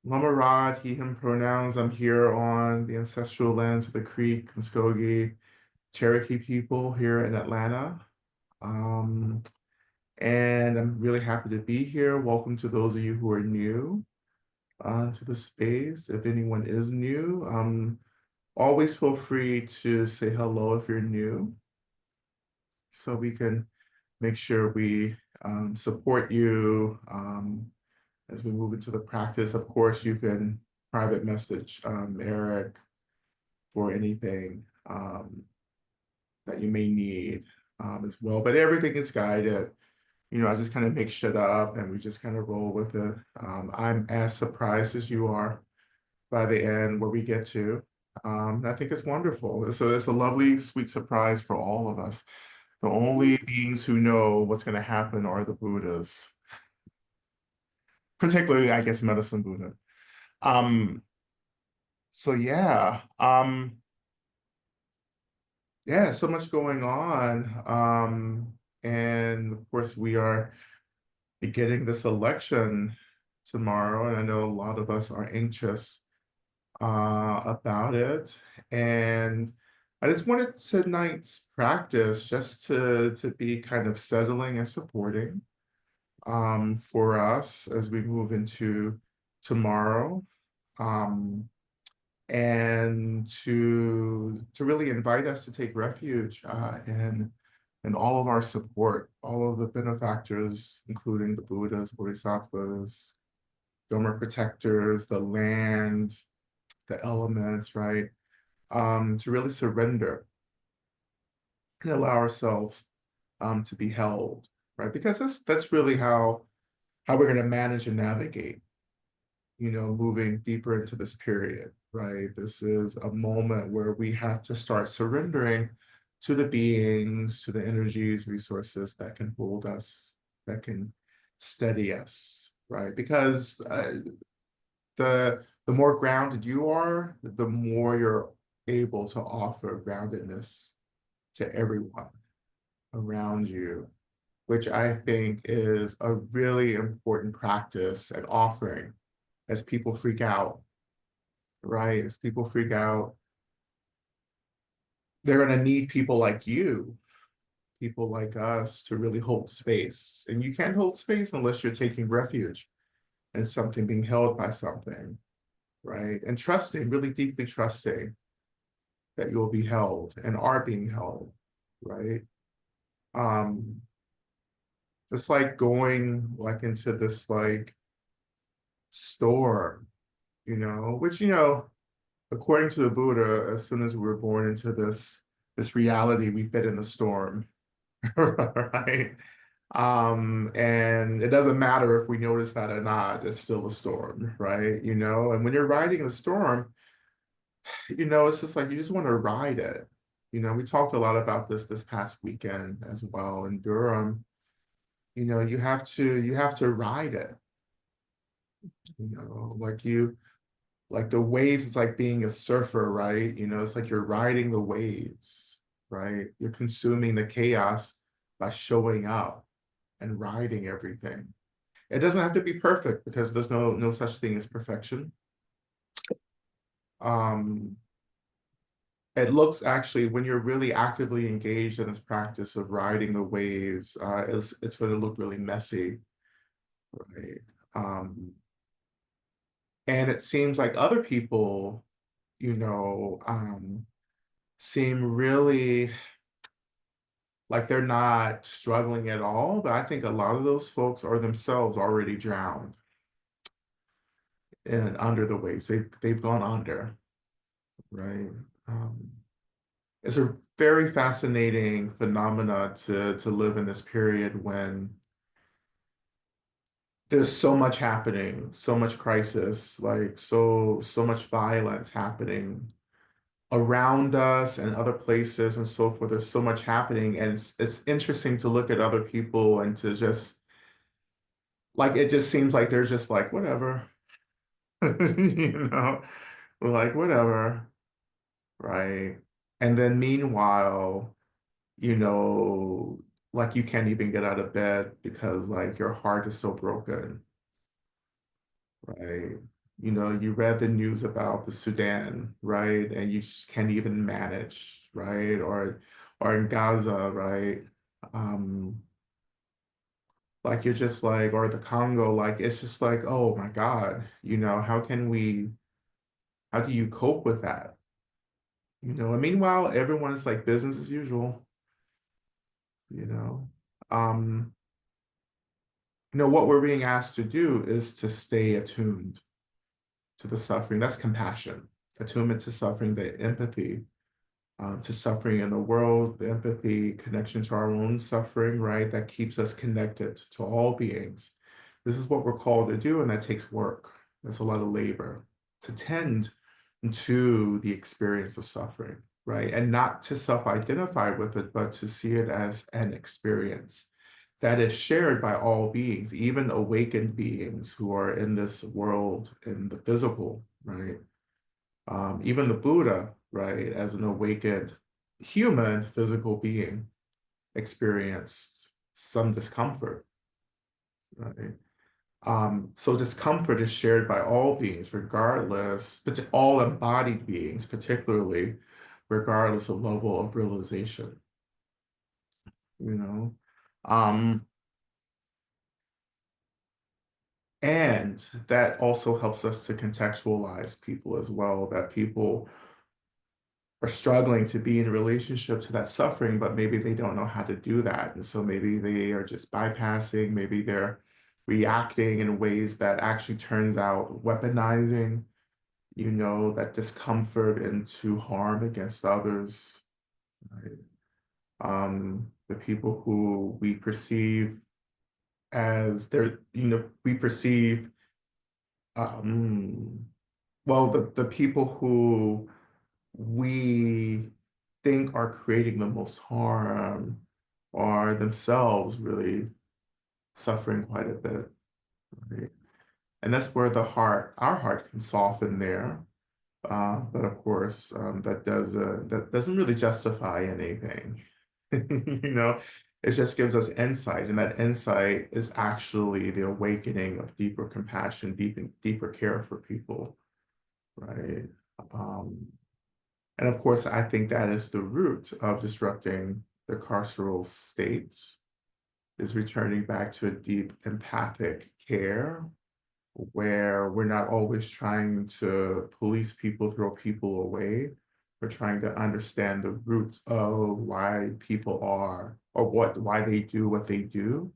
Lama Rod, he, him pronouns. I'm here on the ancestral lands of the Creek, Muskogee, Cherokee people here in Atlanta. Um, and I'm really happy to be here. Welcome to those of you who are new to the space. If anyone is new, always feel free to say hello if you're new so we can make sure we support you as we move into the practice. Of course, you can private message Eric for anything that you may need as well. But everything is guided. I just kind of make shit up and we just kind of roll with it. I'm as surprised as you are by the end where we get to. And I think it's wonderful. It's a lovely, sweet surprise for all of us. The only beings who know what's going to happen are the Buddhas, particularly, I guess, Medicine Buddha. Um, so yeah, so much going on. And of course, we are beginning this election tomorrow, and I know a lot of us are anxious about it. And I just wanted tonight's practice just to be kind of settling and supporting for us as we move into tomorrow. Um, and to really invite us to take refuge in all of our support, all of the benefactors, including the Buddhas, Bodhisattvas, Dharma protectors, the land, the elements, right? To really surrender and allow ourselves to be held, right? Because that's really how we're going to manage and navigate, moving deeper into this period, right? This is a moment where we have to start surrendering to the beings, to the energies, resources that can hold us, that can steady us, right? Because the more grounded you are, the more you're able to offer groundedness to everyone around you, which I think is a really important practice and offering as people freak out, right? As people freak out, they're going to need people like you, people like us to really hold space. And you can't hold space unless you're taking refuge in something, being held by something, right? And trusting, really deeply trusting that you'll be held and are being held, right? Um, it's like going like into this like storm, which according to the Buddha, as soon as we were born into this reality, we fit in the storm, right? And it doesn't matter if we notice that or not, it's still a storm, right? And when you're riding the storm, it's just like you just want to ride it. We talked a lot about this past weekend as well in Durham. You have to ride it, like the waves, it's like being a surfer, right? It's like you're riding the waves, right? You're consuming the chaos by showing up and riding everything. It doesn't have to be perfect because there's no such thing as perfection. Um, it looks actually when you're really actively engaged in this practice of riding the waves, it's going to look really messy, right? Um, and it seems like other people, seem really like they're not struggling at all. But I think a lot of those folks are themselves already drowned and under the waves. They've gone under, right? Um, it's a very fascinating phenomena to live in this period when there's so much happening, so much crisis, like so much violence happening around us and other places and so forth. There's so much happening, and it's interesting to look at other people and to just like it just seems like they're just like whatever, we're like whatever, right? And then meanwhile, you know, like you can't even get out of bed because like your heart is so broken, right? You read the news about the Sudan, right? And you just can't even manage, right? Or in Gaza, right? Um, like you're just like, or the Congo, like it's just like, oh my God, how do you cope with that? And meanwhile, everyone is like business as usual, you know. Um, what we're being asked to do is to stay attuned to the suffering. That's compassion, attunement to suffering, the empathy to suffering in the world, the empathy, connection to our own suffering, right? That keeps us connected to all beings. This is what we're called to do, and that takes work. That's a lot of labor to tend to the experience of suffering, right? And not to self-identify with it, but to see it as an experience that is shared by all beings, even awakened beings who are in this world, in the physical, right? Even the Buddha, right, as an awakened human physical being, experienced some discomfort, right? So discomfort is shared by all beings, regardless, but all embodied beings, particularly, regardless of level of realization, you know? Um, and that also helps us to contextualize people as well, that people are struggling to be in relationship to that suffering, but maybe they don't know how to do that. And so maybe they are just bypassing, maybe they're reacting in ways that actually turns out weaponizing, that discomfort into harm against others, right? The people who we perceive as we perceive, um, well, the people who we think are creating the most harm are themselves really suffering quite a bit, right? And that's where our heart can soften there. But of course, that doesn't really justify anything. You know, it just gives us insight, and that insight is actually the awakening of deeper compassion, deeper care for people, right? Um, And of course, I think that is the root of disrupting the carceral states, is returning back to a deep empathic care where we're not always trying to police people, throw people away. We're trying to understand the root of why people are, or why they do what they do,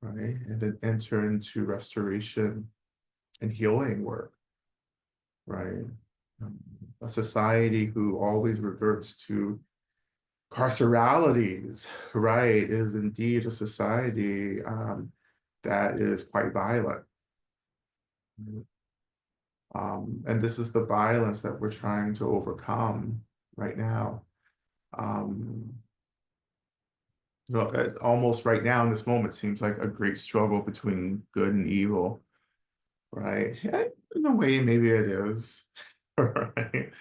right? And then enter into restoration and healing work, right? Um, a society who always reverts to carceralities, right, is indeed a society that is quite violent. And this is the violence that we're trying to overcome right now. Um, it's almost right now in this moment seems like a great struggle between good and evil, right? And in a way, maybe it is, right?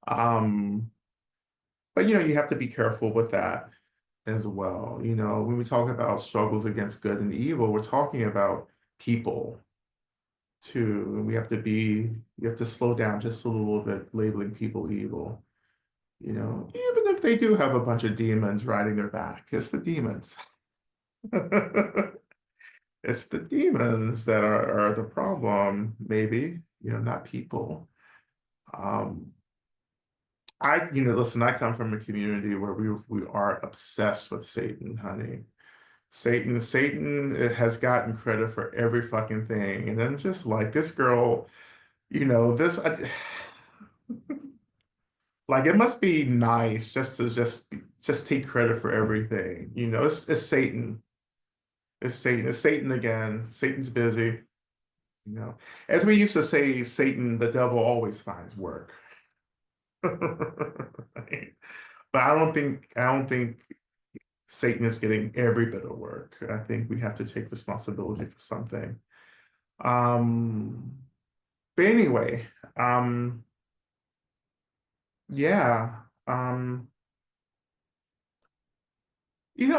Um, but you have to be careful with that as well. When we talk about struggles against good and evil, we're talking about people too. And you have to slow down just a little bit labeling people evil. Even if they do have a bunch of demons riding their back, it's the demons. It's the demons that are the problem, maybe, not people. Um, listen, I come from a community where we are obsessed with Satan, honey. Satan has gotten credit for every fucking thing. And then just like this girl, this, like it must be nice just to just take credit for everything. It's Satan. It's Satan. It's Satan again. Satan's busy. You know, as we used to say, Satan, the devil always finds work. Right? But I don't think Satan is getting every bit of work. I think we have to take responsibility for something. Um, but anyway, yeah.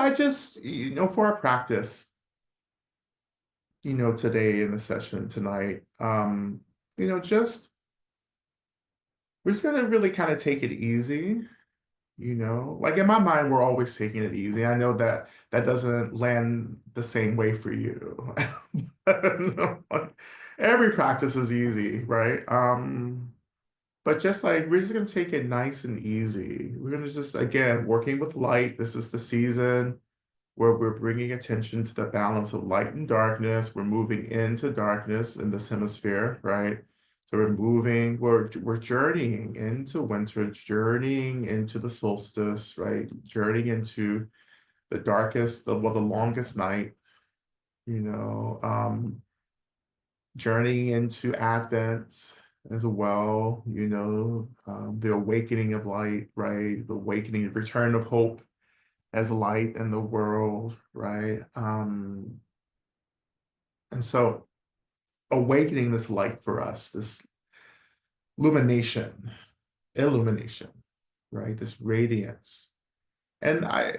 I just, for our practice, today in the session tonight, just we're just gonna really kind of take it easy. Like in my mind, we're always taking it easy. I know that that doesn't land the same way for you. Every practice is easy, right? But just like we're just gonna take it nice and easy. We're gonna just again working with light. This is the season where we're bringing attention to the balance of light and darkness. We're moving into darkness in this hemisphere, right? So we're journeying into winter, journeying into the solstice, right? Journeying into the darkest, the longest night, you know, um, journeying into Advent as well, the awakening of light, right? The awakening, the return of hope as light in the world, right? And so awakening this light for us, this illumination, illumination, right? This radiance. And I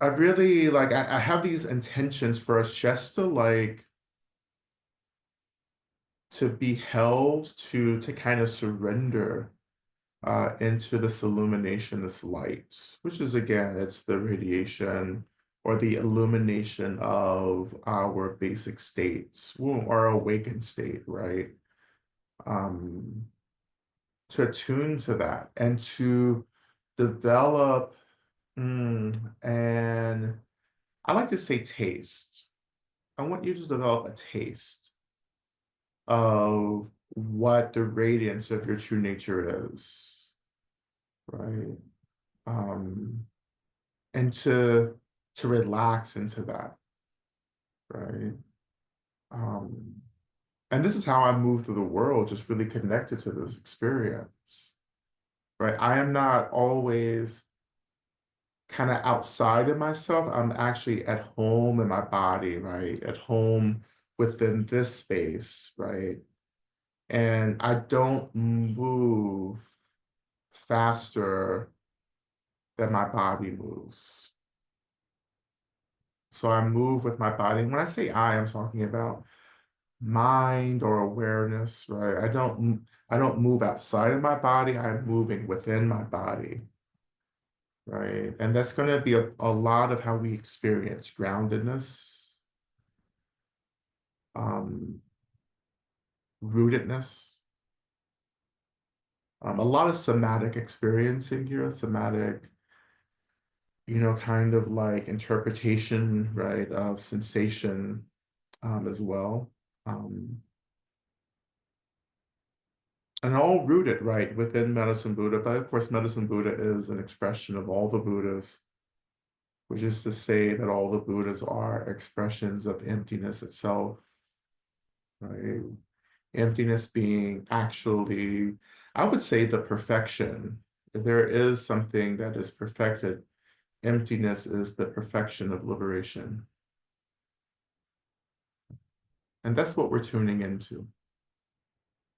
really like I have these intentions for us just to be held to kind of surrender into this illumination, this light, which is again, it's the radiation or the illumination of our basic states, our awakened state, right? Um, to attune to that and to develop, and I like to say taste. I want you to develop a taste of what the radiance of your true nature is, right? Um, and to relax into that, right? Um, and this is how I move through the world, just really connected to this experience, right? I am not always kind of outside of myself. I'm actually at home in my body, right? At home within this space, right? And I don't move faster than my body moves. So I move with my body. And when I say I'm talking about mind or awareness, right? I don't move outside of my body. I'm moving within my body, right? And that's going to be a lot of how we experience groundedness, um, rootedness, a lot of somatic experiencing here, somatic, kind of like interpretation, right, of sensation as well. Um, and all rooted, right, within Medicine Buddha. But of course, Medicine Buddha is an expression of all the Buddhas, which is to say that all the Buddhas are expressions of emptiness itself, right? Emptiness being actually, I would say, the perfection. If there is something that is perfected, emptiness is the perfection of liberation. And that's what we're tuning into,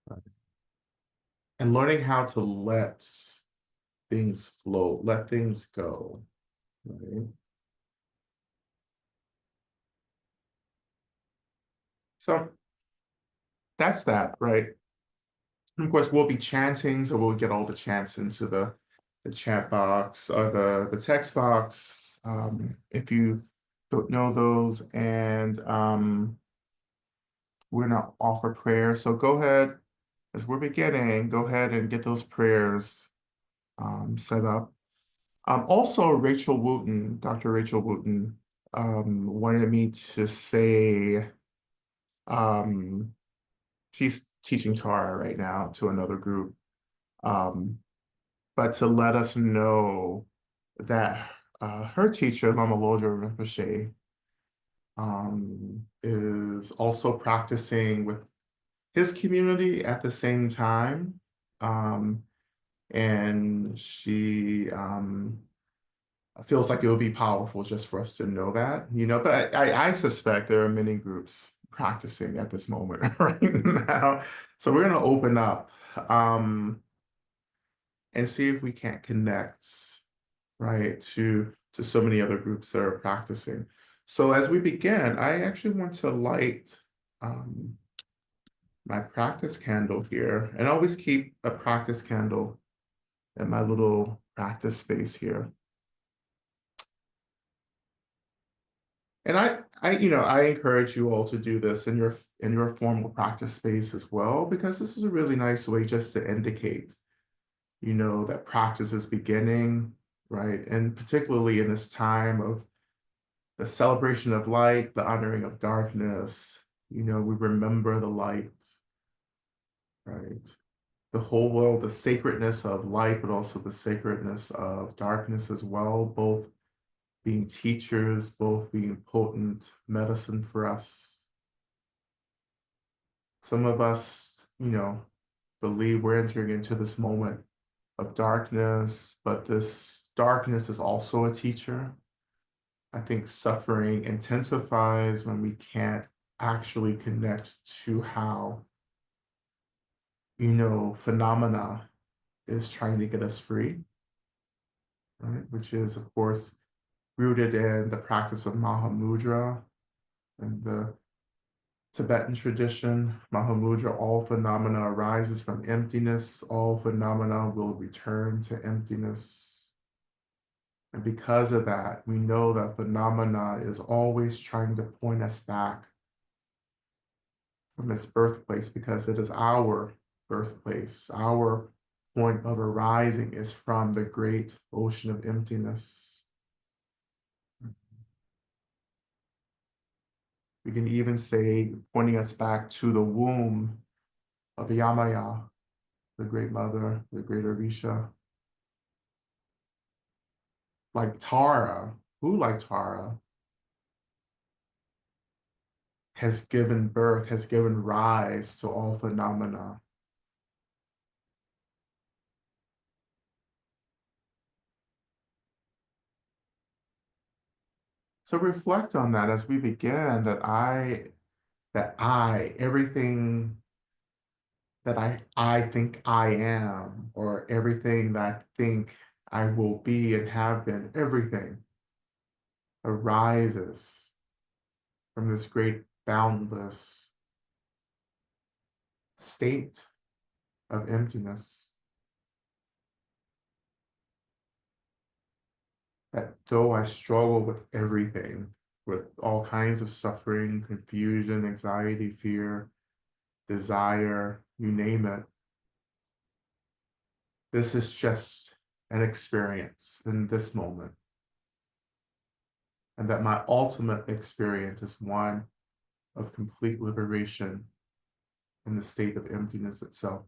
right? And learning how to let things flow, let things go, right? So that's that, right? And of course, we'll be chanting, so we'll get all the chants into the chat box or the text box if you don't know those. And we're gonna offer prayer. So go ahead, as we're beginning, go ahead and get those prayers set up. Also, Rachel Wooten, Dr. Rachel Wooten, wanted me to say um, she's teaching Tara right now to another group. Um, but to let us know that her teacher, Lama Rod Rinpoche, is also practicing with his community at the same time. Um, and she feels like it would be powerful just for us to know that, but I suspect there are many groups practicing at this moment right now. So we're going to open up and see if we can't connect, right, to so many other groups that are practicing. So as we begin, I actually want to light my practice candle here, and I always keep a practice candle in my little practice space here. And I encourage you all to do this in your formal practice space as well, because this is a really nice way just to indicate, that practice is beginning, right? And particularly in this time of the celebration of light, the honoring of darkness, we remember the light, right? The whole world, the sacredness of light, but also the sacredness of darkness as well, both being teachers, both being potent medicine for us. Some of us, believe we're entering into this moment of darkness, but this darkness is also a teacher. I think suffering intensifies when we can't actually connect to how, phenomena is trying to get us free, right? Which is, of course, rooted in the practice of Mahamudra and the Tibetan tradition. Mahamudra, all phenomena arises from emptiness, all phenomena will return to emptiness. And because of that, we know that phenomena is always trying to point us back from its birthplace, because it is our birthplace. Our point of arising is from the great ocean of emptiness. We can even say, pointing us back to the womb of Yamaya, the great mother, the great Orisha. Like Tara, who like Tara, has given birth, has given rise to all phenomena. So reflect on that as we begin, everything that I think I am, or everything that I think I will be and have been, everything arises from this great boundless state of emptiness. That though I struggle with everything, with all kinds of suffering, confusion, anxiety, fear, desire, you name it, this is just an experience in this moment. And that my ultimate experience is one of complete liberation in the state of emptiness itself.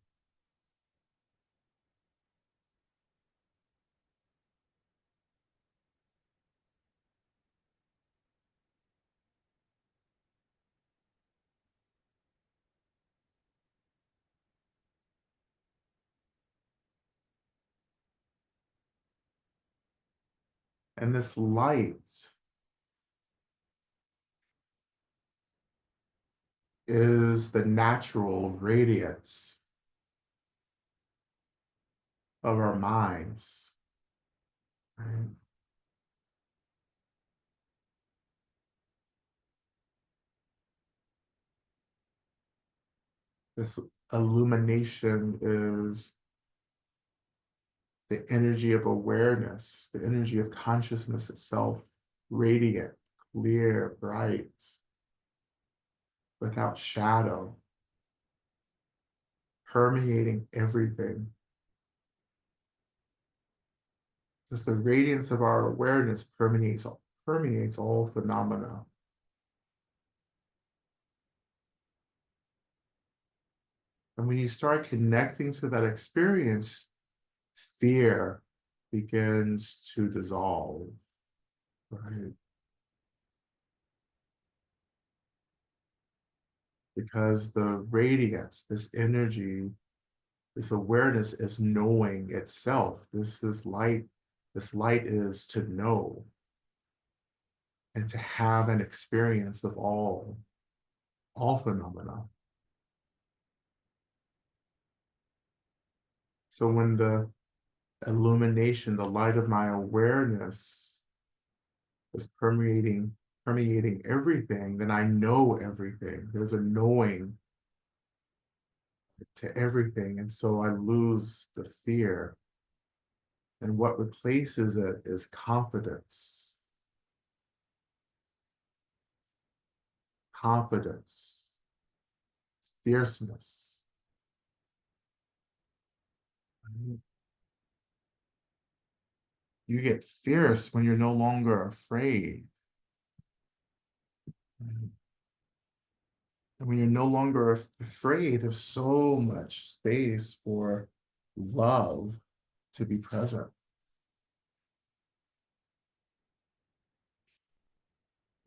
And this light is the natural radiance of our minds, right? This illumination is the energy of awareness, the energy of consciousness itself, radiant, clear, bright, without shadow, permeating everything. Just the radiance of our awareness permeates all phenomena. And when you start connecting to that experience, fear begins to dissolve, right? Because the radiance, this energy, this awareness is knowing itself. This is light. This light is to know and to have an experience of all phenomena. So when the illumination, the light of my awareness is permeating everything, then I know everything. There's a knowing to everything. And so I lose the fear. And what replaces it is confidence, confidence, fierceness. You get fierce when you're no longer afraid. And when you're no longer afraid, there's so much space for love to be present.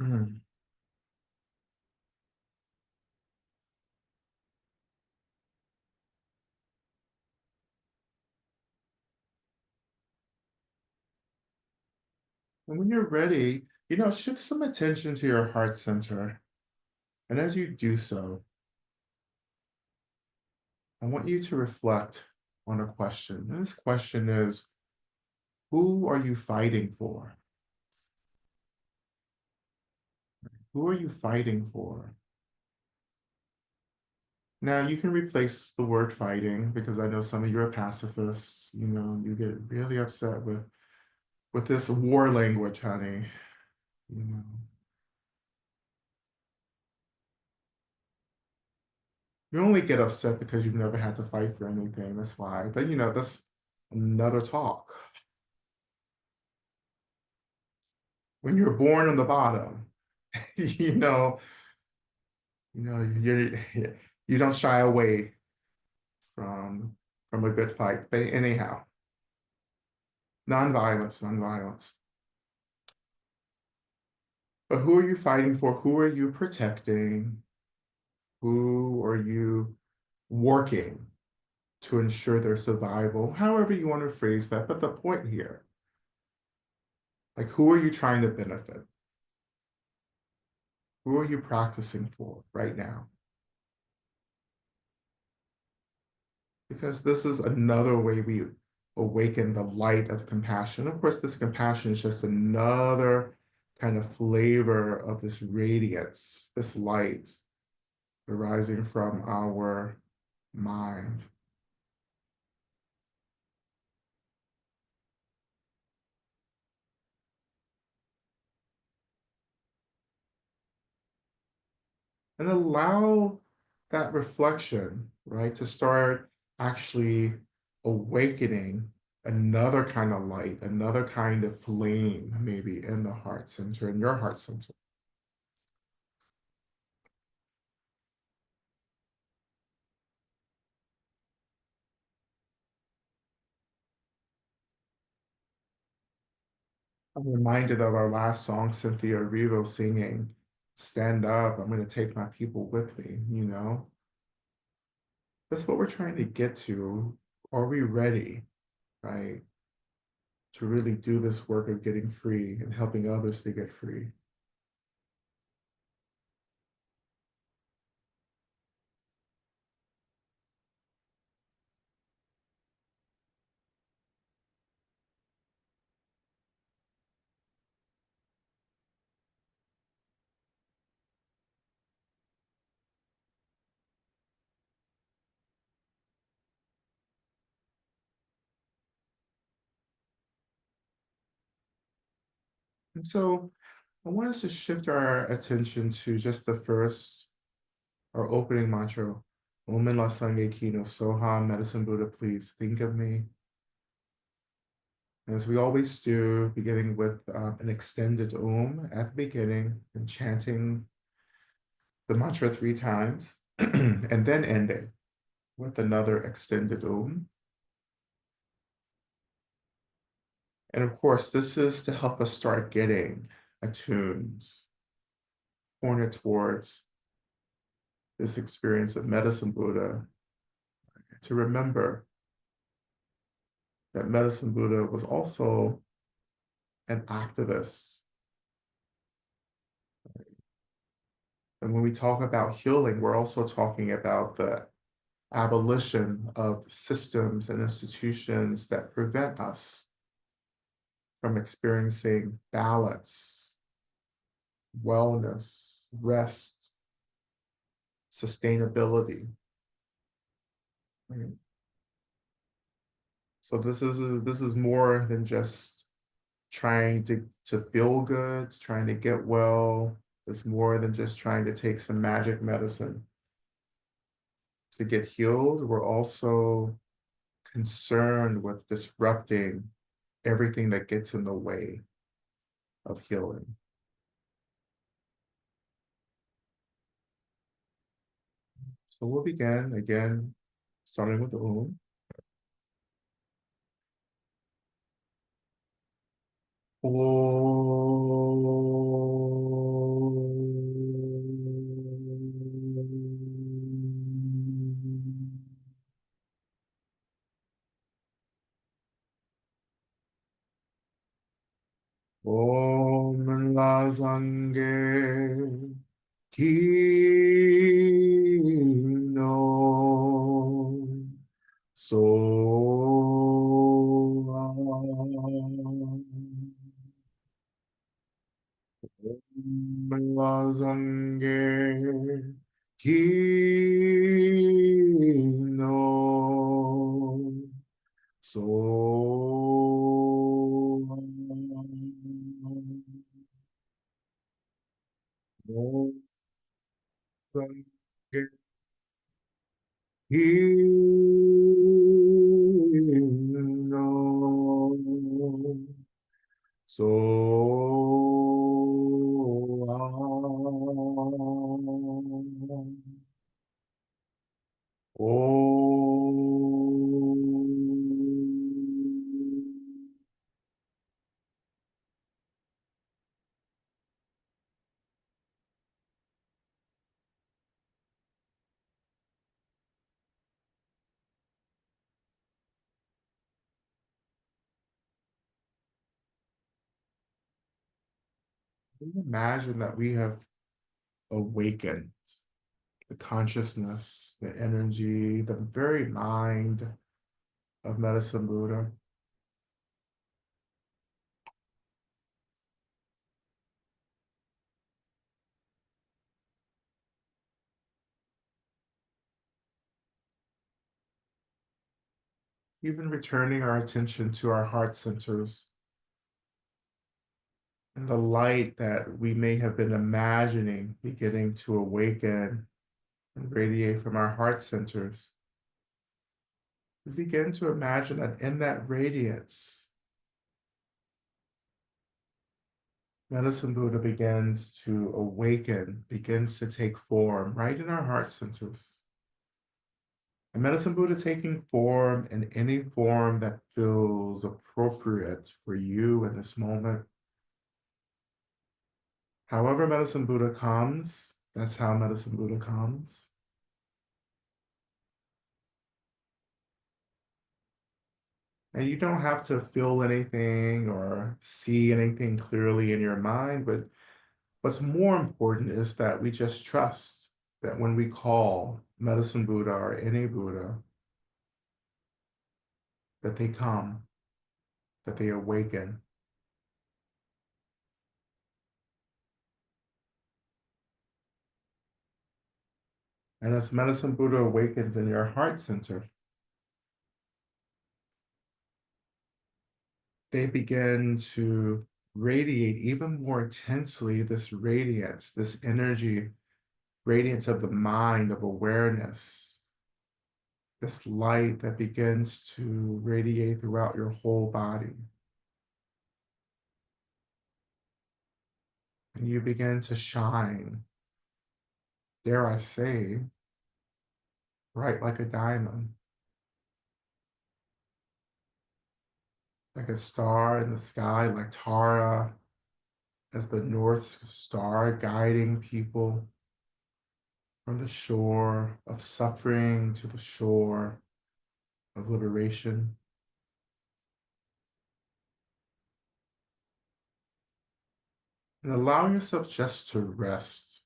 Mm. And when you're ready, shift some attention to your heart center. And as you do so, I want you to reflect on a question. And this question is, who are you fighting for? Who are you fighting for? Now, you can replace the word fighting because I know some of you are pacifists. You get really upset with this war language, honey. You know, you only get upset because you've never had to fight for anything. That's why. But that's another talk. When you're born on the bottom, you know, you're you don't shy away from from a good fight. But anyhow, nonviolence, nonviolence. But who are you fighting for? Who are you protecting? Who are you working to ensure their survival? However you want to phrase that. But the point here, like, who are you trying to benefit? Who are you practicing for right now? Because this is another way we awaken the light of compassion. Of course, this compassion is just another kind of flavor of this radiance, this light arising from our mind. And allow that reflection, right, to start actually awakening another kind of light, another kind of flame, maybe in the heart center, in your heart center. I'm reminded of our last song, Cynthia Erivo singing, "Stand up, I'm going to take my people with me." That's what we're trying to get to. Are we ready, right, to really do this work of getting free and helping others to get free? And so I want us to shift our attention to just the first, our opening mantra, Omen La Sange Kino Soha, Medicine Buddha, please think of me. As we always do, beginning with an extended Om at the beginning and chanting the mantra 3 times, and then ending with another extended Om. And of course, this is to help us start getting attuned, pointed towards this experience of Medicine Buddha, to remember that Medicine Buddha was also an activist. And when we talk about healing, we're also talking about the abolition of systems and institutions that prevent us from experiencing balance, wellness, rest, sustainability. right? So this is more than just trying to feel good, trying to get well. It's more than just trying to take some magic medicine to get healed. We're also concerned with disrupting everything that gets in the way of healing. So we'll begin again, starting with the womb. Om Lazange Kino So Lazange Kino So Lazange Kino So imagine that we have awakened the consciousness, the energy, the very mind of Medicine Buddha. Even returning our attention to our heart centers and the light that we may have been imagining beginning to awaken and radiate from our heart centers. We begin to imagine that in that radiance, Medicine Buddha begins to awaken, begins to take form right in our heart centers. And Medicine Buddha taking form in any form that feels appropriate for you in this moment. However Medicine Buddha comes, that's how Medicine Buddha comes. And you don't have to feel anything or see anything clearly in your mind, but what's more important is that we just trust that when we call Medicine Buddha or any Buddha, that they come, that they awaken. And as Medicine Buddha awakens in your heart center, they begin to radiate even more intensely this radiance, this energy, radiance of the mind, of awareness, this light that begins to radiate throughout your whole body. And you begin to shine, dare I say, bright like a diamond, like a star in the sky, like Tara as the North Star guiding people from the shore of suffering to the shore of liberation. And allow yourself just to rest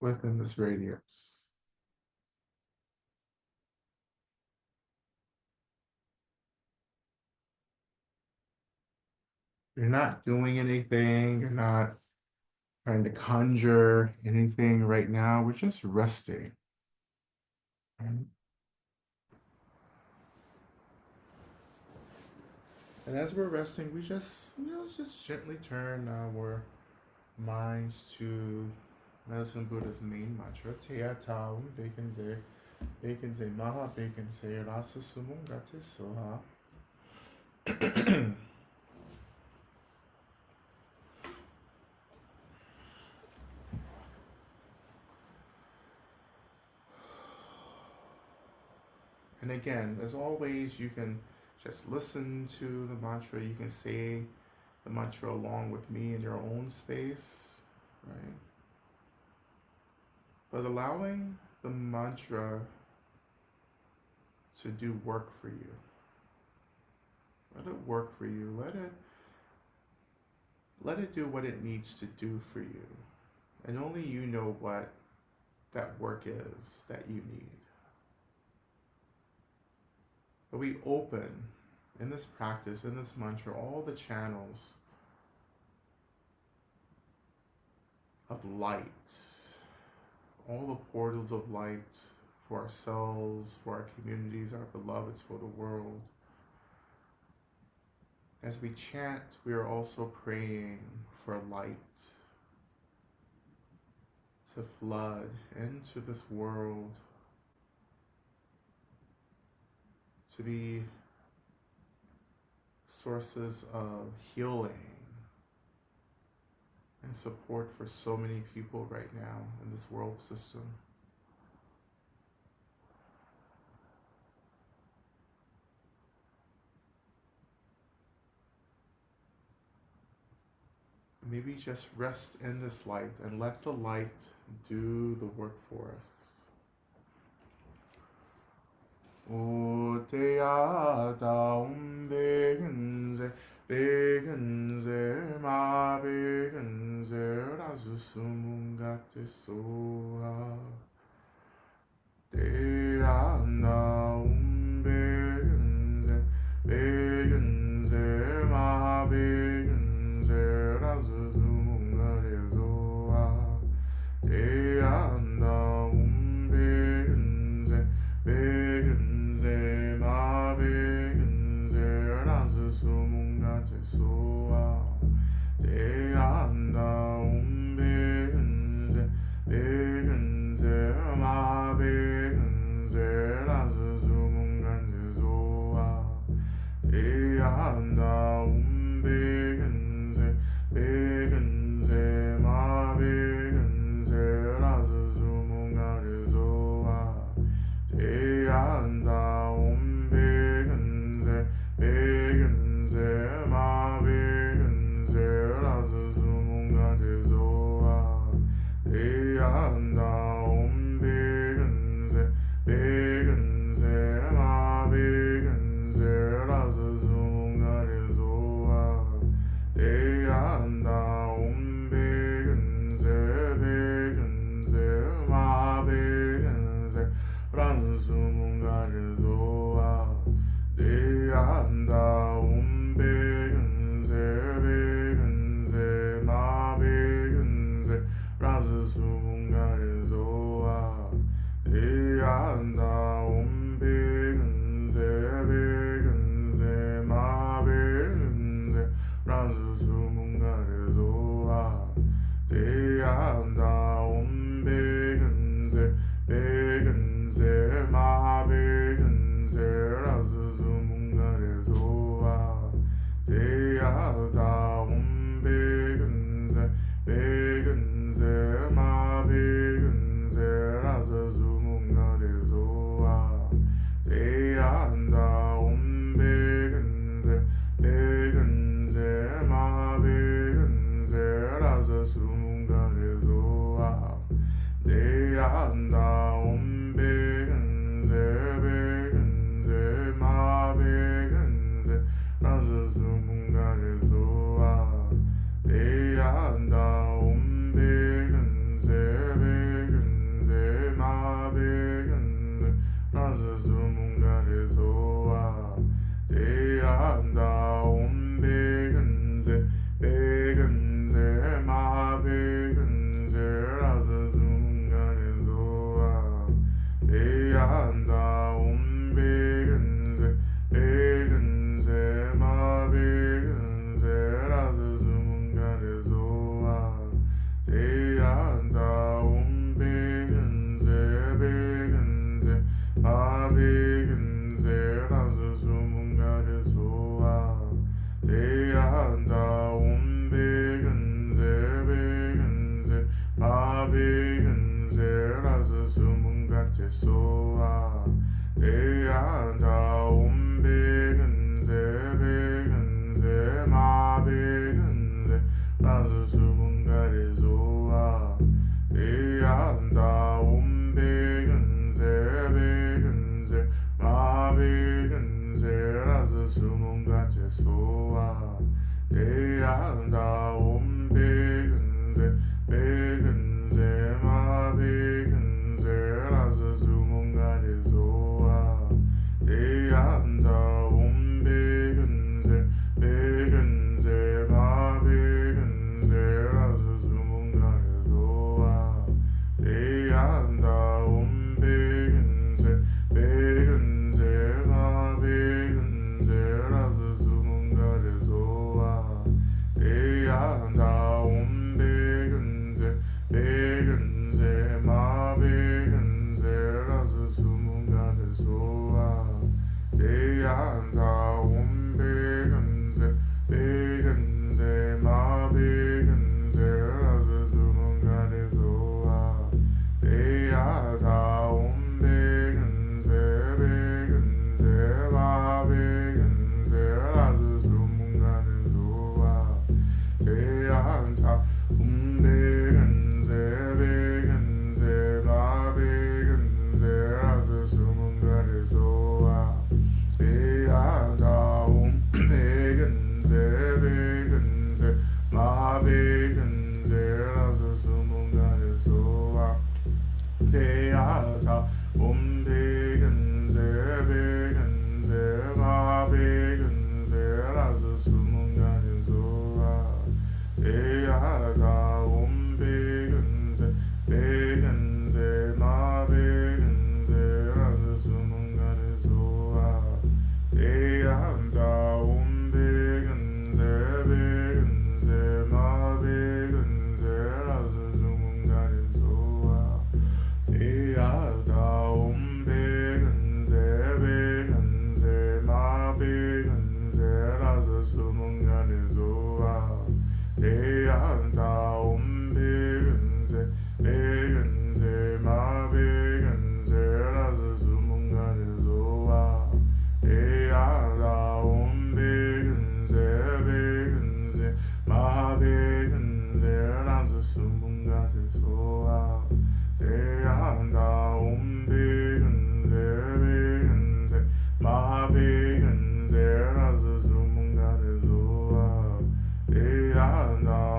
within this radiance. You're not doing anything, you're not trying to conjure anything right now. We're just resting. Right? And as we're resting, we just, just gently turn our minds to Medicine Buddha's main mantra, Teya Taum, Bacon Ze Maha, Bacon Ze Rasa Sumung Gate Soha. And again, as always, you can just listen to the mantra. You can say the mantra along with me in your own space, right? But allowing the mantra to do work for you. Let it work for you. Let it do what it needs to do for you. And only you know what that work is that you need. But we open in this practice, in this mantra, all the channels of light, all the portals of light for ourselves, for our communities, our beloveds, for the world. As we chant, we are also praying for light to flood into this world, to be sources of healing and support for so many people right now in this world system. Maybe just rest in this light and let the light do the work for us. O Teya Taum Begenze, Begenze, Ma Begenze, Rasusumungate Soha. Teya Naum Begenze, Begenze, Ma Begenze, Rasusumungate Soha. Teya Naum Begenze, Begenze, Ma Begenze, Rasusumungate Soha. Teya Naum Begenze, Begenze, Ma Begenze, Rasusumungate Soha. Teya Naum Begenze, Begenze, Ma Begenze, Rasusumungate Soha. Teya Naum Begenze, Begenze, Ma Begenze, Rasusumungate Soha. Teya Naum Begenze, Begenze, Ma Begenze, Rasusumungate Soha. Teya Naum Begenze, Begenze, Ma Begenze, Rasusumungate Soha. Teya Naum Begenze, Begenze, Ma Begenze, Rasusumungate Soha. Teya Naum Begenze, Begenze, Ma Begenze, Rasusumungate Soha. Teya Naum Begenze, Begenze, Ma Begenze, Rasusumungate Soha. Teya Naum Begenze, Begenze, Ma Begenze, Rasusumungate Soha. Teya Naum Begenze, Begenze, Ma Begenze, Rasusumungate Soha. Teya Naum Begenze, Begenze, Ma Begenze, Rasusumungate Soha. Teya Naum Begenze, Begenze, Ma Begenze, Rasusumungate Soha. Teya Naum Begenze, Begenze, Ma Begenze, Rasusumungate Soha. Teya Naum Begenze, Begenze, Ma Begenze, begenze, das sumunga de soa. Te anda begenze, begenze, ma begenze, das sumunga de soa. Te anda begenze, begenze, ma begenze, das sumunga de soa. Te anda begenze, begenze, ma begenze, das sumunga de soa. Te anda begenze, begenze, ma begenze, das sumunga de soa. Te anda begenze, begenze, ma begenze, das sumunga de soa. Te anda begenze, begenze, ma begenze, das sumunga de soa. Te anda begenze, begenze, ma begenze, das sumunga de soa. Te anda begenze, begenze, ma begenze, das sumunga de soa. Te anda begenze, begenze, ma begenze, das sumunga de soa. Te anda begenze, begenze, ma begenze, das sumunga de soa. Te anda begenze, begenze, ma begenze, das sumunga de soa. Te anda begenze, begenze, ma begenze, das sumunga de soa. Te anda begenze, begenze, ma begenze, das sumunga de soa. Te anda begenze, begenze, ma begenze, das sumunga de soa. Te anda begenze, begenze, ma begenze, das sumunga de soa. Te anda begenze, begenze, ma begenze, das sumunga de soa. Te anda begenze, begenze, ma begenze, das sumunga de soa. Te anda begenze, begenze, ma begenze, das sumunga de soa. Te anda begenze, begenze, ma begenze, das sumunga de soa. Te anda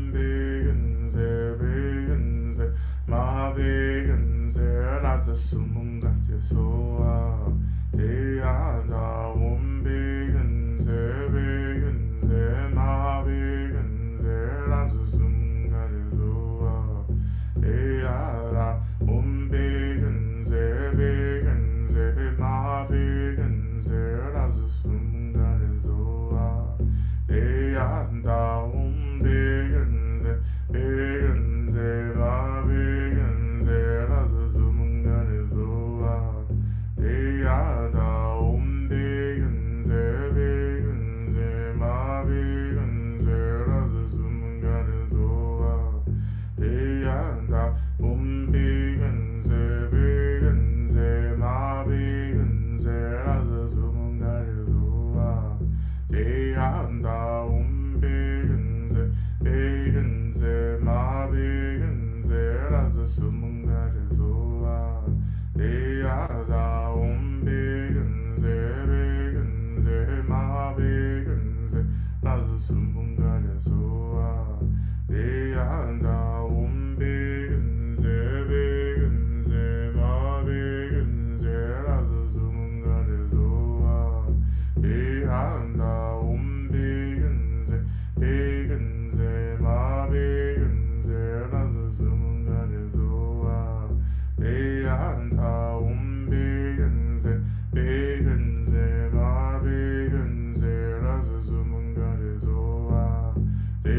begenze, begenze, ma begenze, das sumunga de soa. Te anda begenze, begenze, ma begenze, das sumunga de soa. Te anda begenze, begenze, ma begenze, das sumunga de soa. Te anda begenze, begenze, ma begenze, das sumunga de soa. Te anda begenze, begenze, ma begenze, das sumunga de soa. Te anda begenze, begenze, ma begenze, das sumunga de soa. Te anda begenze, begenze, ma begenze, das sumunga de soa. Te anda begenze, begenze, ma begenze, das sumunga de soa. Te anda begenze, begenze, ma begenze, das sumunga de soa. Te anda begenze, begenze, ma begenze, das sumunga de soa. Te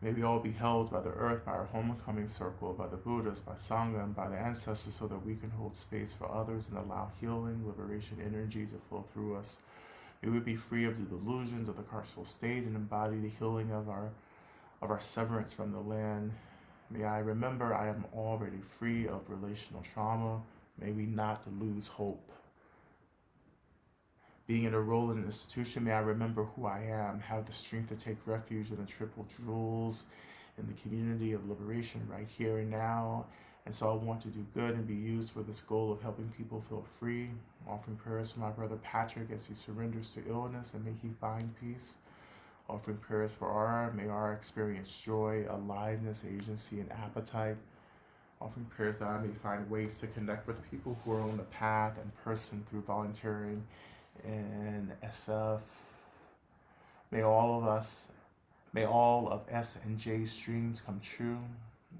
May we all be held by the earth, by our homecoming circle, by the Buddhas, by Sangha, and by the ancestors so that we can hold space for others and allow healing, liberation energy to flow through us. May we be free of the delusions of the carceral state and embody the healing of our severance from the land. May I remember I am already free of relational trauma. May we not lose hope. Being in a role in an institution, may I remember who I am, have the strength to take refuge in the triple jewels, in the community of liberation right here and now. And so I want to do good and be used for this goal of helping people feel free. Offering prayers for my brother Patrick as he surrenders to illness and may he find peace. Offering prayers for R, may R experience joy, aliveness, agency, and appetite. Offering prayers that I may find ways to connect with people who are on the path in person through volunteering and SF. May all of us, may all of S and J's dreams come true.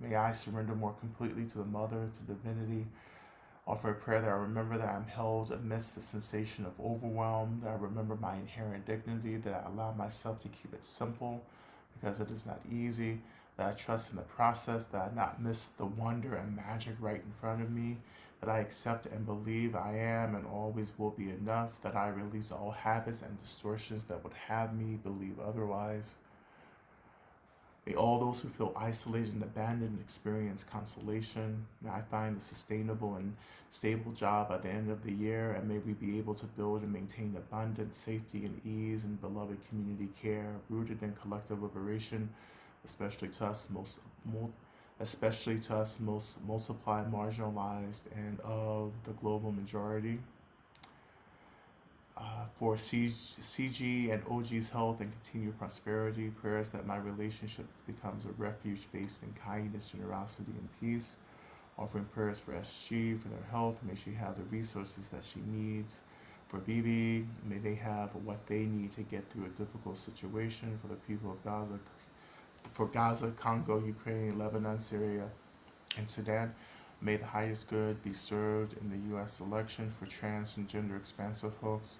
May I surrender more completely to the Mother, to divinity. Offer a prayer that I remember that I'm held amidst the sensation of overwhelm, that I remember my inherent dignity, that I allow myself to keep it simple because it is not easy, that I trust in the process, that I not miss the wonder and magic right in front of me, that I accept and believe I am and always will be enough, that I release all habits and distortions that would have me believe otherwise. May all those who feel isolated and abandoned experience consolation. May I find a sustainable and stable job at the end of the year, and may we be able to build and maintain abundance, safety, and ease and beloved community care rooted in collective liberation, especially to us most multiplied, marginalized, and of the global majority. For CG and OG's health and continued prosperity, prayers that my relationship becomes a refuge based in kindness, generosity, and peace. Offering prayers for SG for their health. May she have the resources that she needs. For BB, may they have what they need to get through a difficult situation. For the people of Gaza, for Gaza, Congo, Ukraine, Lebanon, Syria, and Sudan, may the highest good be served in the U.S. election. For trans and gender expansive folks,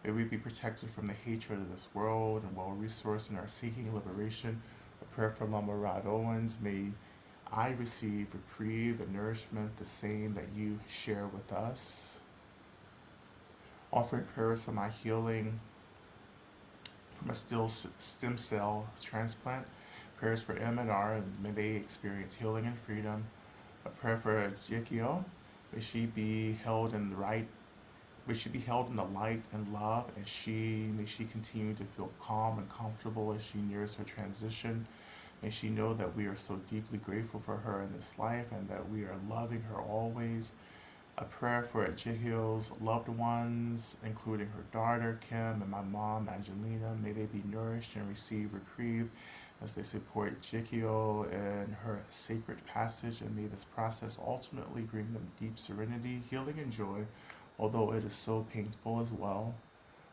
may we be protected from the hatred of this world and well resourced in our seeking liberation. A prayer for Lama Rod Owens. May I receive reprieve and nourishment the same that you share with us. Offering prayers for my healing from a still stem cell transplant. Prayers for M and R, and may they experience healing and freedom. A prayer for Jikio. May she be held in the right May she be held in the light and love, and may she continue to feel calm and comfortable as she nears her transition. May she know that we are so deeply grateful for her in this life and that we are loving her always. A prayer for Jihil's loved ones, including her daughter Kim and my mom Angelina. May they be nourished and receive reprieve as they support Jikio in her sacred passage, and may this process ultimately bring them deep serenity, healing, and joy, although it is so painful as well.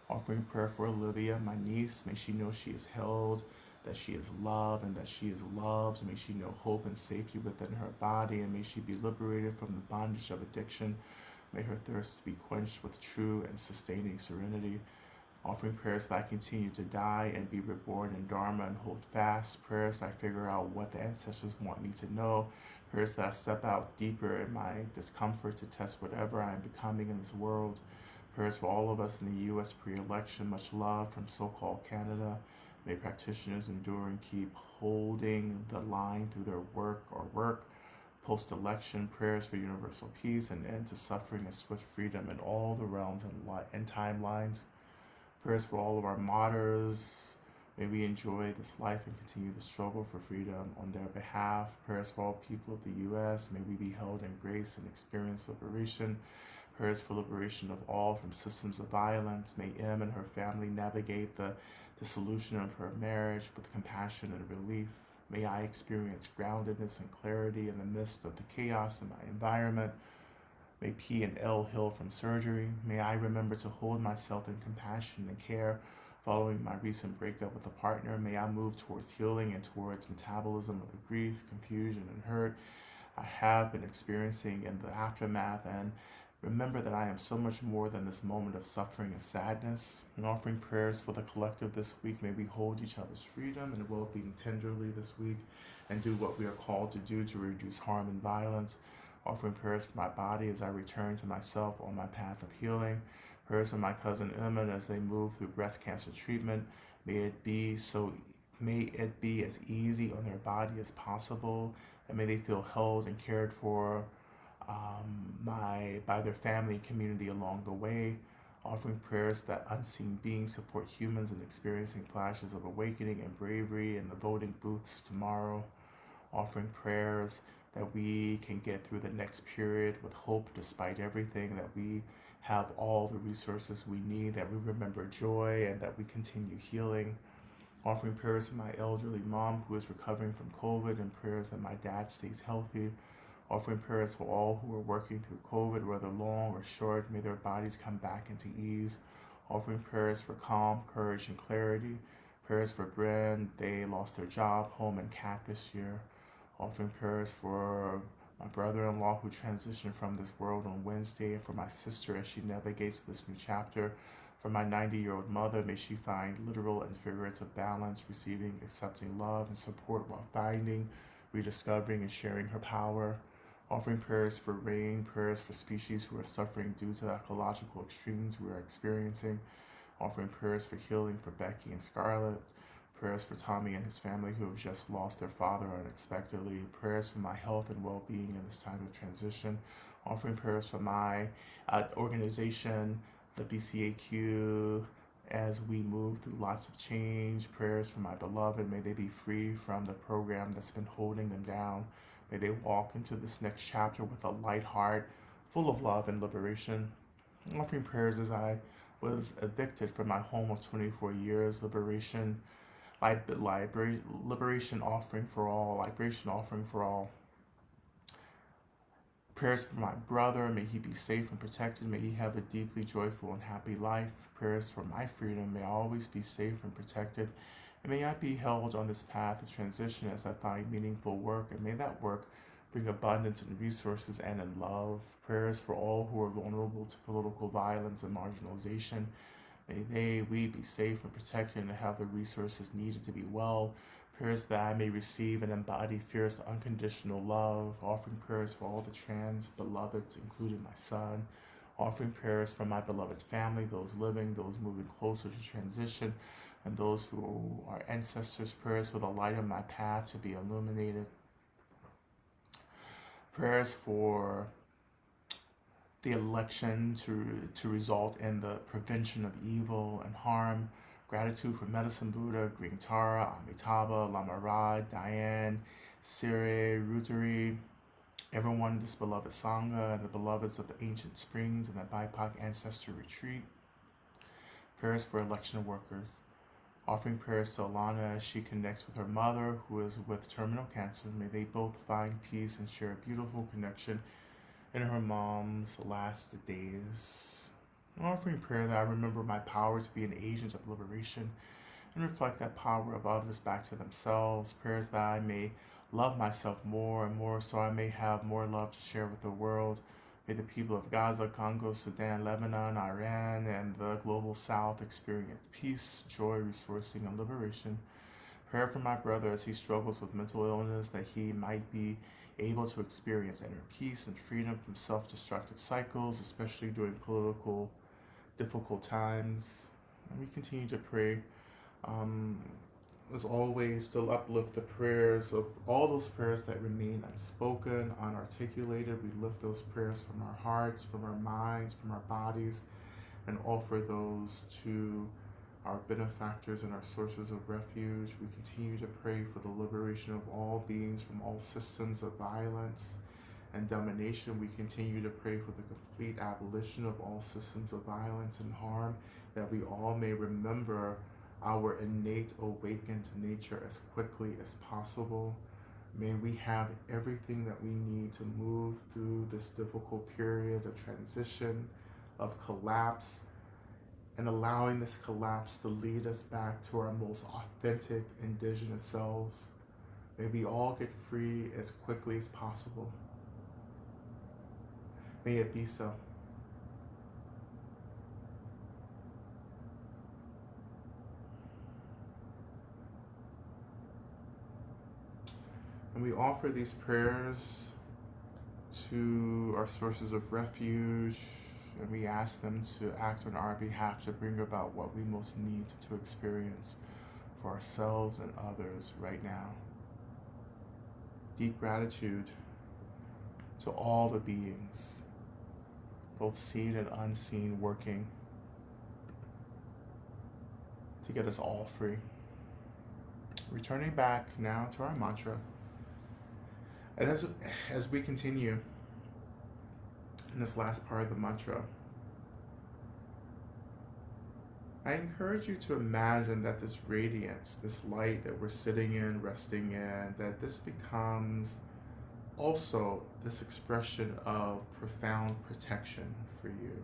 Offering prayer for Olivia, my niece. May she know she is held, that she is loved, and that she is loved. May she know hope and safety within her body, and may she be liberated from the bondage of addiction. May her thirst be quenched with true and sustaining serenity. Offering prayers that I continue to die and be reborn in Dharma and hold fast. Prayers that I figure out what the ancestors want me to know. Prayers that I step out deeper in my discomfort to test whatever I am becoming in this world. Prayers for all of us in the U.S. pre-election. Much love from so-called Canada. May practitioners endure and keep holding the line through their work. Post-election prayers for universal peace and end to suffering and swift freedom in all the realms and timelines. Prayers for all of our martyrs. May we enjoy this life and continue the struggle for freedom on their behalf. Prayers for all people of the U.S. May we be held in grace and experience liberation. Prayers for liberation of all from systems of violence. May M and her family navigate the dissolution of her marriage with compassion and relief. May I experience groundedness and clarity in the midst of the chaos in my environment. May P and L heal from surgery. May I remember to hold myself in compassion and care following my recent breakup with a partner. May I move towards healing and towards metabolism of the grief, confusion, and hurt I have been experiencing in the aftermath, and Remember that I am so much more than this moment of suffering and sadness. In offering prayers for the collective this week, may we hold each other's freedom and well being tenderly this week and do what we are called to do to reduce harm and violence. Offering prayers for my body as I return to myself on my path of healing. Prayers for my cousin Eamon as they move through breast cancer treatment. May it be so May it be as easy on their body as possible, and may they feel held and cared for by their family and community along the way, offering prayers that unseen beings support humans in experiencing flashes of awakening and bravery in the voting booths tomorrow, offering prayers that we can get through the next period with hope despite everything, that we have all the resources we need, that we remember joy, and that we continue healing. Offering prayers for my elderly mom who is recovering from COVID, and prayers that my dad stays healthy, offering prayers for all who are working through COVID, whether long or short. May their bodies come back into ease. Offering prayers for calm, courage, and clarity. Prayers for Bren. They lost their job, home, and cat this year. Offering prayers for my brother-in-law who transitioned from this world on Wednesday, and for my sister as she navigates this new chapter. For my 90-year-old mother, may she find literal and figurative balance, receiving, accepting love and support while finding, rediscovering, and sharing her power. Offering prayers for rain, prayers for species who are suffering due to the ecological extremes we are experiencing. Offering prayers for healing for Becky and Scarlett. Prayers for Tommy and his family who have just lost their father unexpectedly. Prayers for my health and well being in this time of transition. Offering prayers for my organization, the BCAQ, as we move through lots of change. Prayers for my beloved. May they be free from the program that's been holding them down. May they walk into this next chapter with a light heart, full of love and liberation. Offering prayers as I was evicted from my home of 24 years, liberation offering for all, liberation offering for all. Prayers for my brother, may he be safe and protected, may he have a deeply joyful and happy life. Prayers for my freedom, may I always be safe and protected, and may I be held on this path of transition as I find meaningful work, and may that work bring abundance in resources and in love. Prayers for all who are vulnerable to political violence and marginalization. We be safe and protected and have the resources needed to be well. Prayers that I may receive and embody fierce, unconditional love. Offering prayers for all the trans beloveds, including my son. Offering prayers for my beloved family, those living, those moving closer to transition, and those who are ancestors. Prayers for the light of my path to be illuminated. Prayers for the election to result in the prevention of evil and harm. Gratitude for Medicine Buddha, Green Tara, Amitabha, Lama Rod, Diane, Sire, Rutari, everyone in this beloved Sangha, and the beloveds of the ancient springs and the BIPOC ancestor retreat. Prayers for election workers. Offering prayers to Alana as she connects with her mother, who is with terminal cancer. May they both find peace and share a beautiful connection in her mom's last days. Offering prayer that I remember my power to be an agent of liberation and reflect that power of others back to themselves. Prayers that I may love myself more and more so I may have more love to share with the world. May the people of Gaza, Congo, Sudan, Lebanon, Iran, and the global south experience peace, joy, resourcing, and liberation. Prayer for my brother as he struggles with mental illness, that he might be able to experience inner peace and freedom from self-destructive cycles, especially during political difficult times. And we continue to pray, um, as always, to uplift the prayers of all those prayers that remain unspoken, unarticulated. We lift those prayers from our hearts, from our minds, from our bodies, and offer those to our benefactors and our sources of refuge. We continue to pray for the liberation of all beings from all systems of violence and domination. We continue to pray for the complete abolition of all systems of violence and harm, that we all may remember our innate awakened nature as quickly as possible. May we have everything that we need to move through this difficult period of transition, of collapse, and allowing this collapse to lead us back to our most authentic indigenous selves. May we all get free as quickly as possible. May it be so. And we offer these prayers to our sources of refuge, and we ask them to act on our behalf to bring about what we most need to experience for ourselves and others right now. Deep gratitude to all the beings, both seen and unseen, working to get us all free. Returning back now to our mantra. And as we continue in this last part of the mantra, I encourage you to imagine that this radiance, this light that we're sitting in, resting in, that this becomes also this expression of profound protection for you.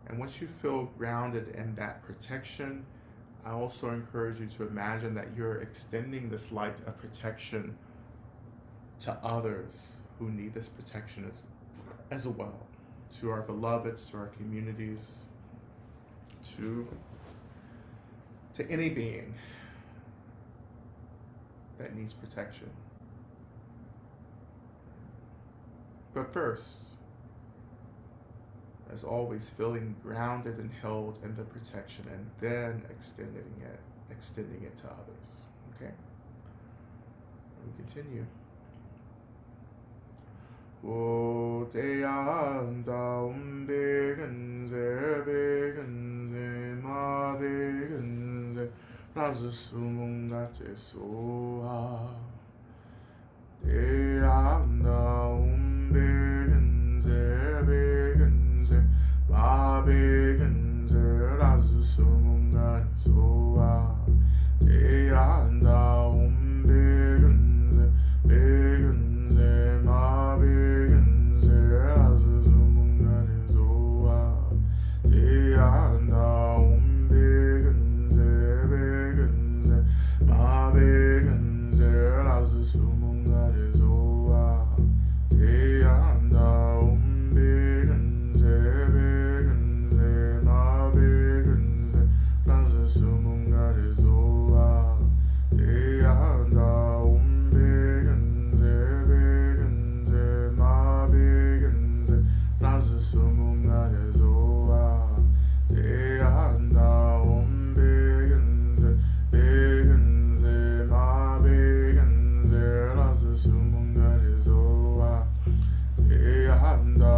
And once you feel grounded in that protection, I also encourage you to imagine that you're extending this light of protection to others who need this protection as well, to our beloveds, to our communities, to any being that needs protection. But first, as always, feeling grounded and held in the protection, and then extending it to others. Okay? We continue. O Deyanda Begenze Begenze Ma Begenze Razusumungate Soa Deyanda Begenze Begenze Ma Begenze Razusumungate Soa Deyanda Begenze Begenze Ma Begenze Razusumungate Soa Deyanda Begenze Begenze Ma Begenze Razusumungate Soa Deyanda Begenze Begenze Ma Begenze Razusumungate Soa Deyanda Begenze Begenze Ma Begenze Razusumungate Soa Deyanda Begenze Begenze Ma Begenze Razusumungate Soa Deyanda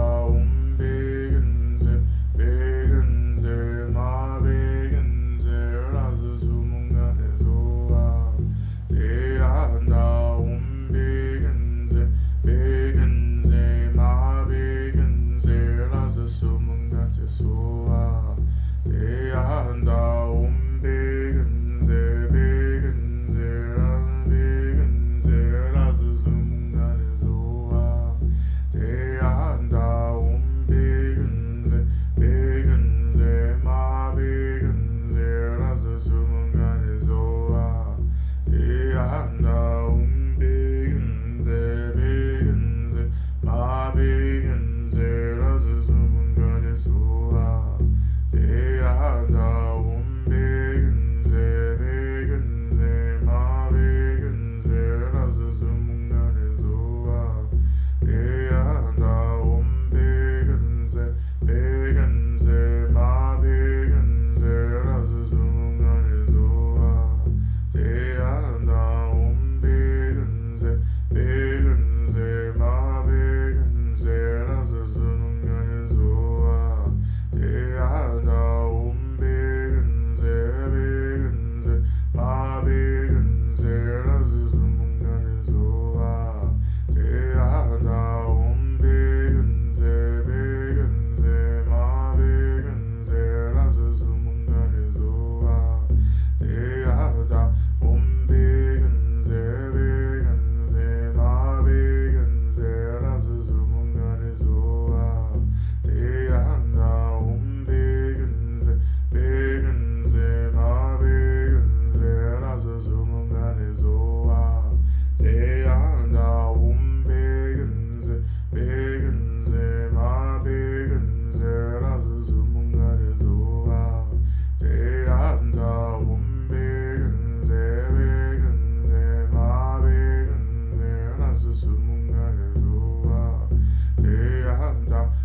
Begenze Begenze Ma Begenze Razusumungate Soa Deyanda Begenze Begenze Ma Begenze Razusumungate Soa Deyanda Begenze Begenze Begenze Razusumungate Soa Deyanda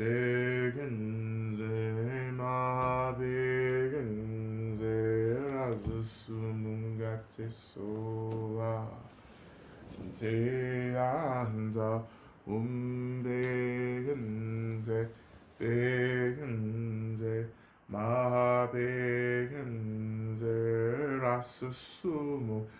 백은제 마백은제 라스수문가테소아 제한자 백은제 백은제 마백은제 라스수문가테소아.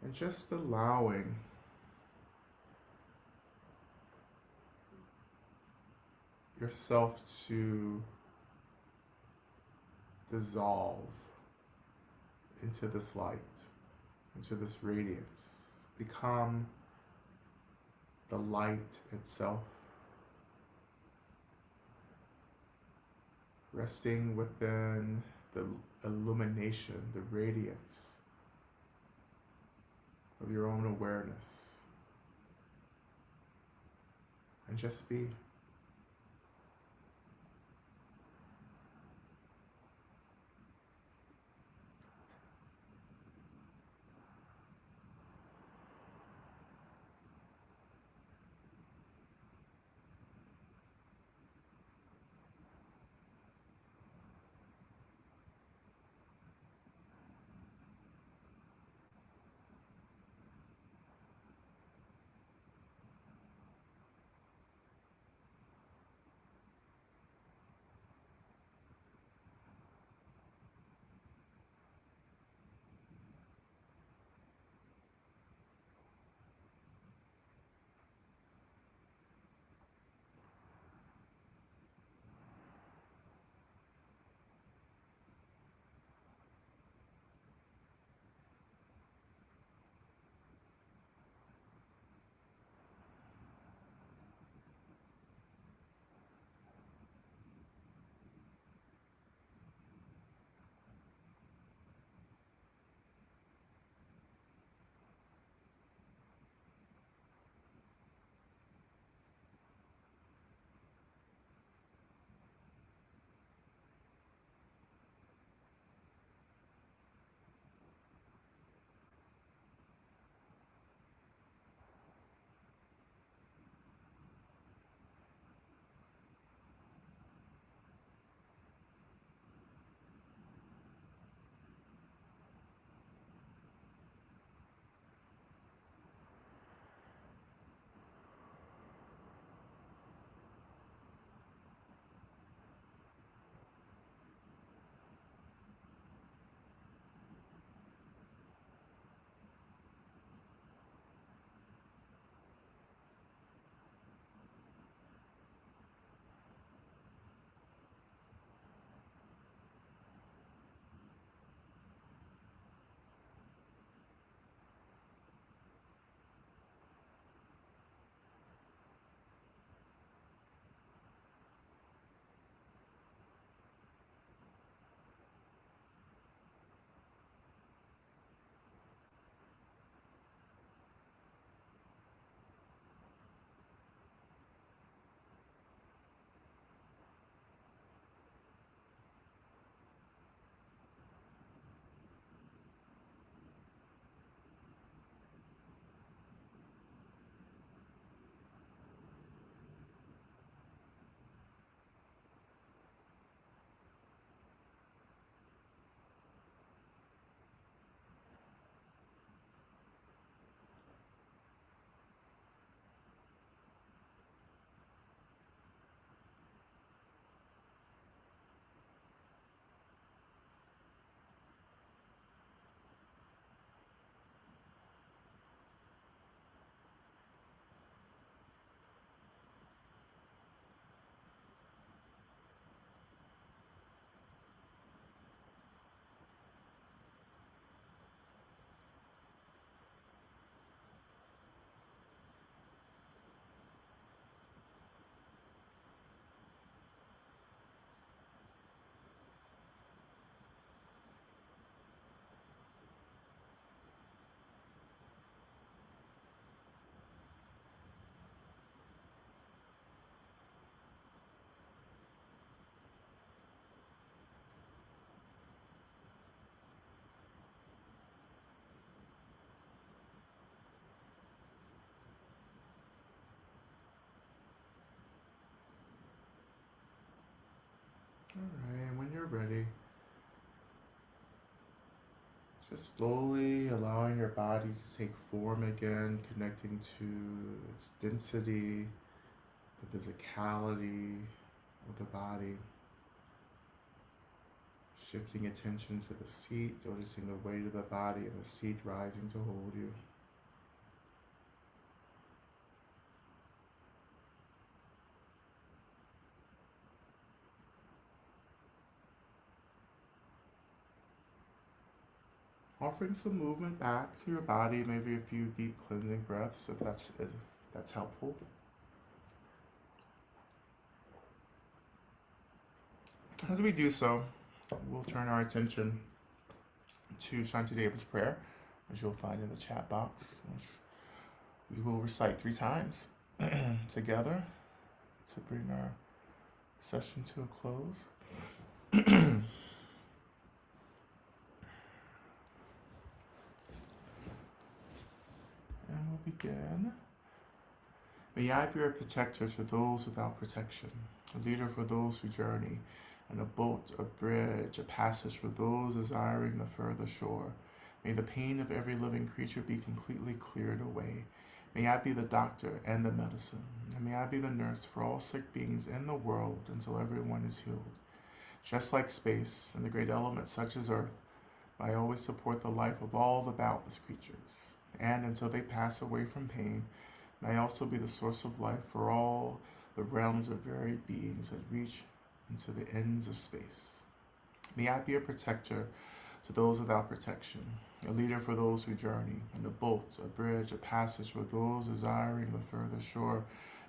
And just allowing yourself to dissolve into this light, into this radiance. Become the light itself, resting within the illumination, the radiance of your own awareness. And just be. All right, and when you're ready, just slowly allowing your body to take form again, connecting to its density, the physicality of the body, shifting attention to the seat, noticing the weight of the body and the seat rising to hold you. Offering some movement back to your body, maybe a few deep cleansing breaths if that's helpful. As we do so, we'll turn our attention to Shantideva's prayer, which you'll find in the chat box, which we will recite 3 times together to bring our session to a close. And we'll begin. May I be a protector to those without protection, a leader for those who journey, and a boat, a bridge, a passage for those desiring the further shore. May the pain of every living creature be completely cleared away. May I be the doctor and the medicine, and may I be the nurse for all sick beings in the world until everyone is healed. Just like space and the great elements such as earth, I always support the life of all the boundless creatures, and until they pass away from pain, may I also be the source of life for all the realms of varied beings that reach into the ends of space. May I be a protector to those without protection, a leader for those who journey, and a boat, a bridge, a passage for those desiring the further shore.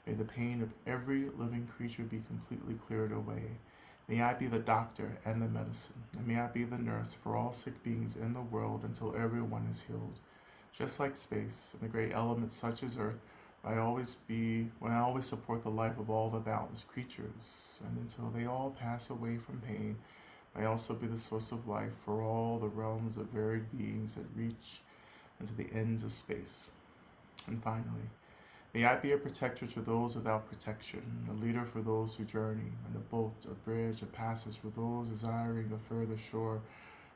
May the pain of every living creature be completely cleared away. May I be the doctor and the medicine, and may I be the nurse for all sick beings in the world until everyone is healed. Just like space and the great elements such as earth, I always support the life of all the boundless creatures, and until they all pass away from pain, may also be the source of life for all the realms of varied beings that reach into the ends of space. And finally, may I be a protector to those without protection, a leader for those who journey, and a boat, a bridge, a passage for those desiring the further shore.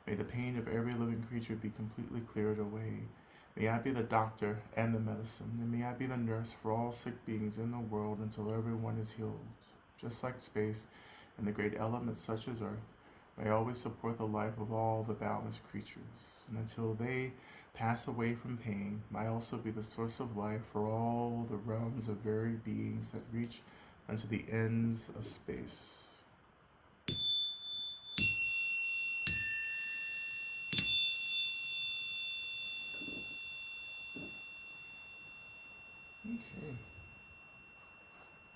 May the pain of every living creature be completely cleared away. May I be the doctor and the medicine, and may I be the nurse for all sick beings in the world until everyone is healed. Just like space and the great elements such as earth, may I always support the life of all the boundless creatures, and until they pass away from pain, may I also be the source of life for all the realms of varied beings that reach unto the ends of space. Okay.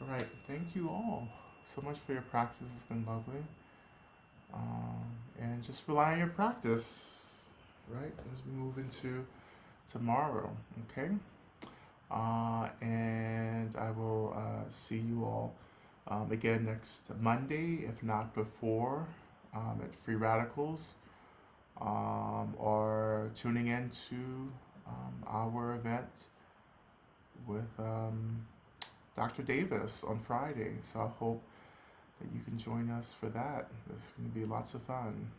All right. Thank you all so much for your practice. It's been lovely. And just rely on your practice, right? As we move into tomorrow, okay? And I will see you all again next Monday, if not before, at Free Radicals, or tuning in to our event with Dr. Davis on Friday. So I hope that you can join us for that. It's going to be lots of fun.